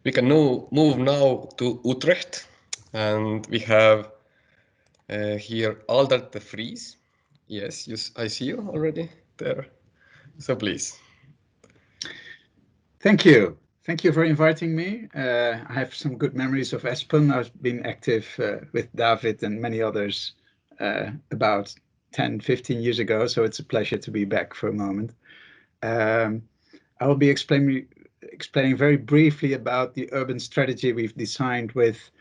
We can now move to Utrecht, and we have here Aldert de Vries. Yes, I see you already there. So please. Thank you. Thank you for inviting me. I have some good memories of ESPON. I've been active with David and many others about 10, 15 years ago, so it's a pleasure to be back for a moment. I will be explaining very briefly about the urban strategy we've designed with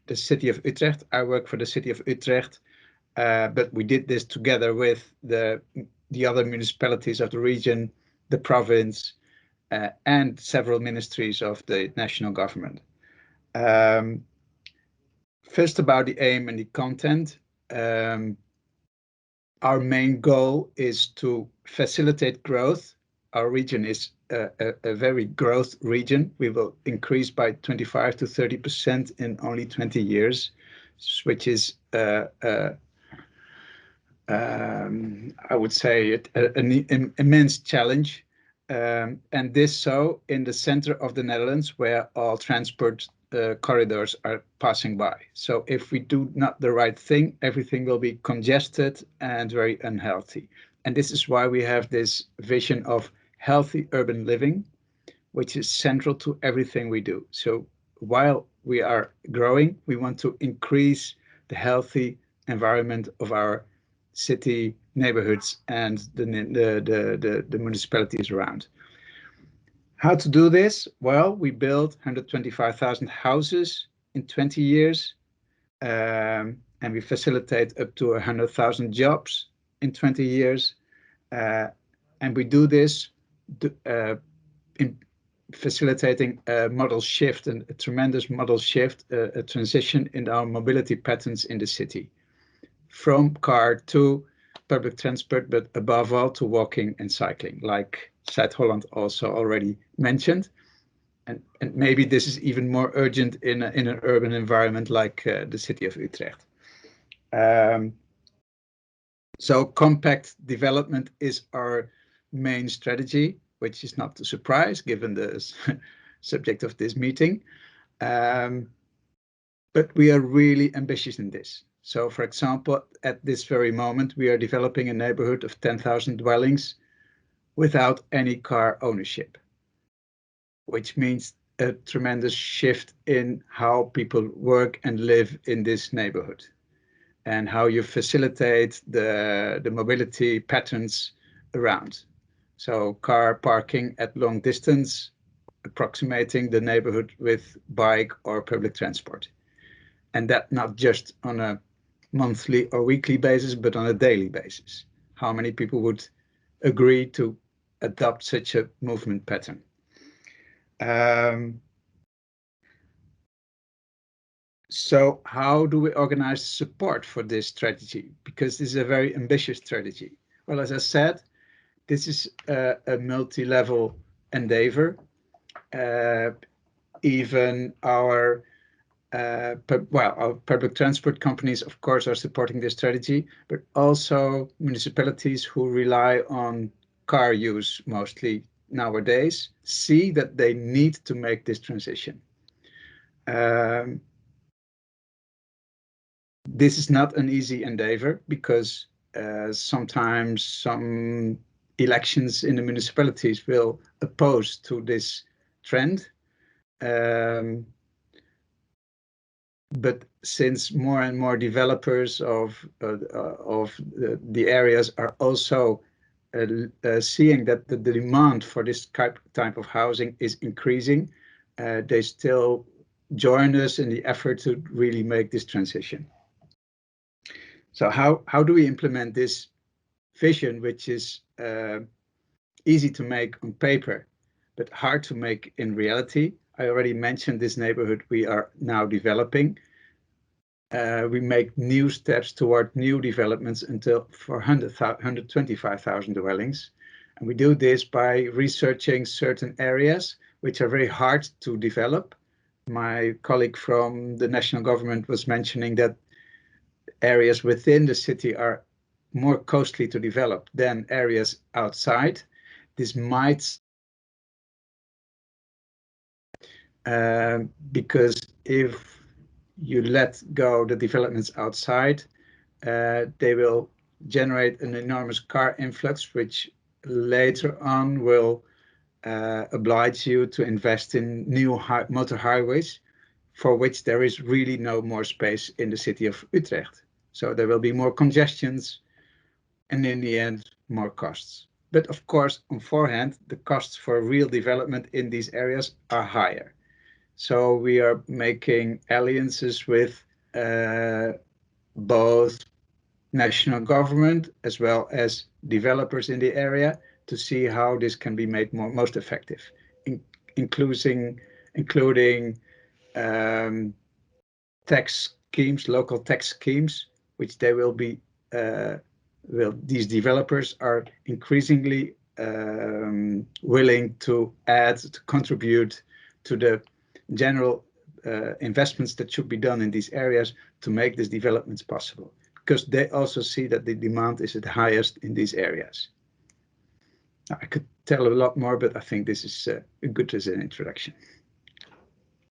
the city of Utrecht. I work for the city of Utrecht, but we did this together with the other municipalities of the region, the province, and several ministries of the national government. First, about the aim and the content. Our main goal is to facilitate growth. Our region is a very growth region. We will increase by 25 to 30% in only 20 years, which is, I would say, an immense challenge. And this so in the center of the Netherlands, where all transport corridors are passing by. So if we do not the right thing, everything will be congested and very unhealthy. And this is why we have this vision of healthy urban living, which is central to everything we do. So while we are growing, we want to increase the healthy environment of our city, neighborhoods, and the municipalities around. How to do this? Well, we built 125,000 houses in 20 years, and we facilitate up to 100,000 jobs in 20 years. And we do this in facilitating a model shift, and a tremendous model shift, a transition in our mobility patterns in the city, from car to public transport, but above all to walking and cycling, like Zuid-Holland also already mentioned. And maybe this is even more urgent in an urban environment like the city of Utrecht. So compact development is our main strategy, which is not a surprise given the subject of this meeting. But we are really ambitious in this. So, for example, at this very moment, we are developing a neighborhood of 10,000 dwellings without any car ownership, which means a tremendous shift in how people work and live in this neighborhood, and how you facilitate the mobility patterns around. So car parking at long distance, approximating the neighborhood with bike or public transport. And that not just on a monthly or weekly basis, but on a daily basis. How many people would agree to adopt such a movement pattern? So how do we organize support for this strategy? Because this is a very ambitious strategy. Well, as I said, this is a multi-level endeavor. Even our public transport companies, of course, are supporting this strategy, but also municipalities who rely on car use mostly nowadays see that they need to make this transition. This is not an easy endeavor because sometimes some elections in the municipalities will oppose to this trend. But since more and more developers of the areas are also seeing that the demand for this type of housing is increasing, they still join us in the effort to really make this transition. So how do we implement this vision, which is easy to make on paper, but hard to make in reality? I already mentioned this neighborhood we are now developing. We make new steps toward new developments until for 125,000 dwellings. And we do this by researching certain areas which are very hard to develop. My colleague from the national government was mentioning that areas within the city are more costly to develop than areas outside. This might because if you let go the developments outside, they will generate an enormous car influx, which later on will oblige you to invest in new motor highways, for which there is really no more space in the city of Utrecht. So there will be more congestions and in the end, more costs. But of course, on forehand, the costs for real development in these areas are higher. So we are making alliances with both national government as well as developers in the area to see how this can be made most effective, including tax schemes, local tax schemes, which they will be these developers are increasingly willing to add, to contribute to the general investments that should be done in these areas to make these developments possible, because they also see that the demand is at the highest in these areas. I could tell a lot more, but I think this is good as an introduction.